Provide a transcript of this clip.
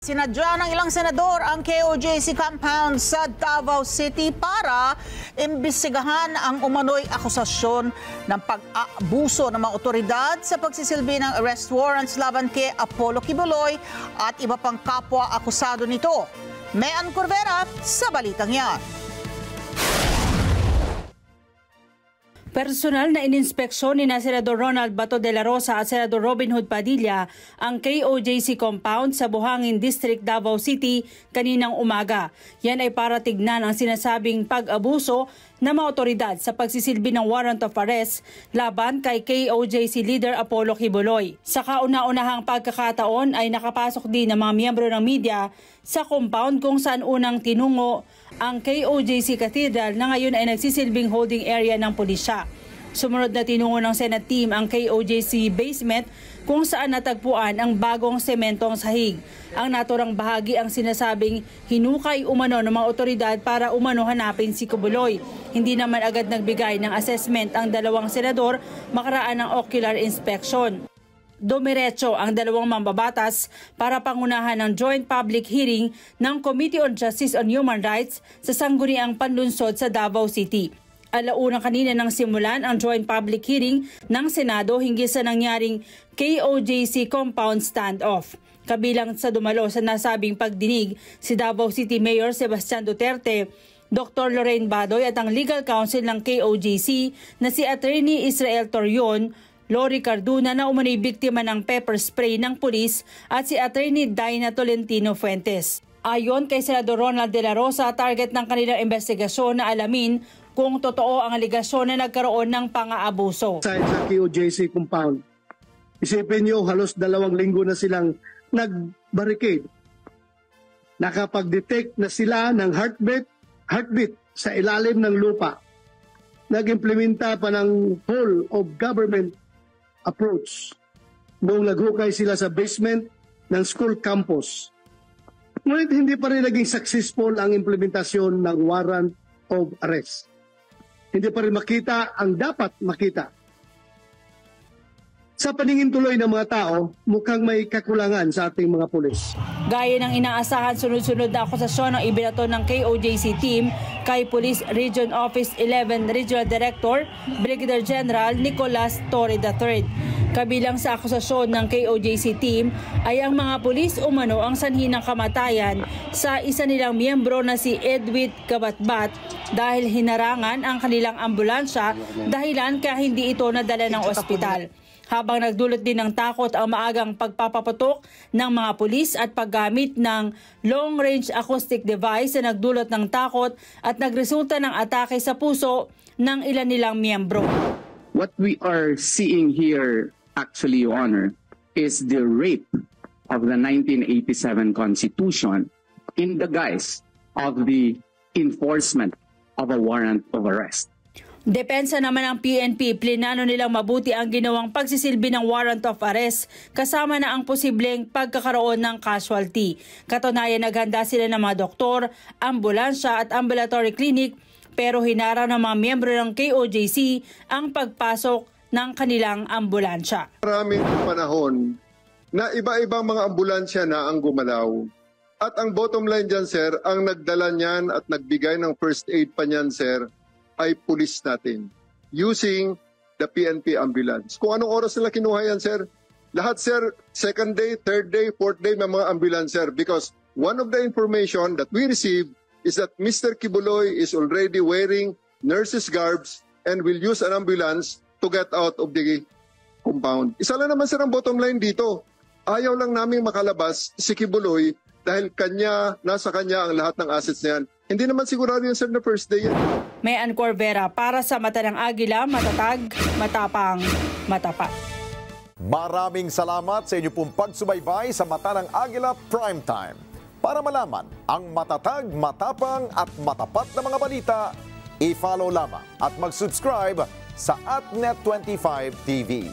Sinadya ng ilang senador ang KOJC compound sa Davao City para imbestigahan ang umano'y akusasyon ng pag-aabuso ng mga otoridad sa pagsisilbi ng arrest warrants laban kay Apollo Kibuloy at iba pang kapwa akusado nito. Mean Corvera sa balitang yan. Personal na ininspeksyon ni Senador Ronald Bato de la Rosa at Senador Robin Hood Padilla ang KOJC compound sa Buhangin District, Davao City kaninang umaga. Yan ay para tignan ang sinasabing pag-abuso ng mga otoridad sa pagsisilbi ng warrant of arrest laban kay KOJC leader Apollo Kibuloy. Sa kauna-unahang pagkakataon ay nakapasok din ng mga miyembro ng media sa compound kung saan unang tinungo ang KOJC Cathedral na ngayon ay nagsisilbing holding area ng pulisya. Sumunod na tinungo ng Senate team ang KOJC basement kung saan natagpuan ang bagong sementong sahig. Ang naturang bahagi ang sinasabing hinukay umano ng mga otoridad para umano hanapin si Kibuloy. Hindi naman agad nagbigay ng assessment ang dalawang senador makaraan ng ocular inspection. Dumiretso ang dalawang mambabatas para pangunahan ng joint public hearing ng Committee on Justice and Human Rights sa sangguniang panlunsod sa Davao City. Alauna kanina nang simulan ang joint public hearing ng Senado hinggil sa nangyaring KOJC compound standoff. Kabilang sa dumalo sa nasabing pagdinig si Davao City Mayor Sebastian Duterte, Dr. Lorraine Badoy at ang legal counsel ng KOJC na si Attorney Israel Torion, Lori Carduna na umano'y biktima ng pepper spray ng pulis at si Attorney Daina Tolentino Fuentes. Ayon kay Senador Ronald de la Rosa, target ng kanilang investigasyon na alamin kung totoo ang aligasyon na nagkaroon ng pang-aabuso. Sa KOJC compound, isipin niyo halos 2 linggo na silang nag-barricade. Nakapag-detect na sila ng heartbeat sa ilalim ng lupa. Nag-implementa pa ng whole of government approach noong naghukay sila sa basement ng school campus. Ngunit hindi pa rin naging successful ang implementasyon ng warrant of arrest. Hindi pa rin makita ang dapat makita. Sa paningin tuloy ng mga tao, mukhang may kakulangan sa ating mga pulis. Gaya ng inaasahan, sunod-sunod na akusasyon ang ibinato ng KOJC team kay Police Region Office 11 Regional Director Brigadier General Nicolas Torre III. Kabilang sa akusasyon ng KOJC team ay ang mga pulis umano ang sanhi ng kamatayan sa isa nilang miyembro na si Edwin Kabatbat dahil hinarangan ang kanilang ambulansya dahilan kaya hindi ito nadala ng ospital. Habang nagdulot din ng takot ang maagang pagpapaputok ng mga pulis at paggamit ng long-range acoustic device na nagdulot ng takot at nagresulta ng atake sa puso ng ilan nilang miyembro. What we are seeing here, actually, Your Honor, is the rape of the 1987 Constitution in the guise of the enforcement of a warrant of arrest. Depensa naman ng PNP, plinano nilang mabuti ang ginawang pagsisilbi ng warrant of arrest kasama na ang posibleng pagkakaroon ng casualty. Katunayan, naghanda sila ng mga doktor, ambulansya at ambulatory clinic pero hinaraw ng mga miyembro ng KOJC ang pagpasok ng kanilang ambulansya. Maraming panahon na iba-ibang mga ambulansya na ang gumalaw. At ang bottom line dyan, sir, ang nagdala niyan at nagbigay ng first aid pa niyan, sir, ay pulis natin using the PNP ambulance. Kung anong oras nila kinuha yan, sir, lahat, sir, second day, third day, fourth day, may mga ambulance, sir, because one of the information that we received is that Mr. Kibuloy is already wearing nurse's garbs and will use an ambulance to get out of the compound. Isa lang naman, sir, ang bottom line dito. Ayaw lang namin makalabas si Kibuloy dahil nasa kanya ang lahat ng assets na yan. Hindi naman sigurado yan, sir, na first day yan. Mean Corvera para sa Mata ng Agila, matatag, matapang, matapat. Maraming salamat sa inyo pong pagsubaybay sa Mata ng Agila Primetime. Para malaman ang matatag, matapang at matapat na mga balita, i-follow lamang at mag-subscribe sa @Net25 TV.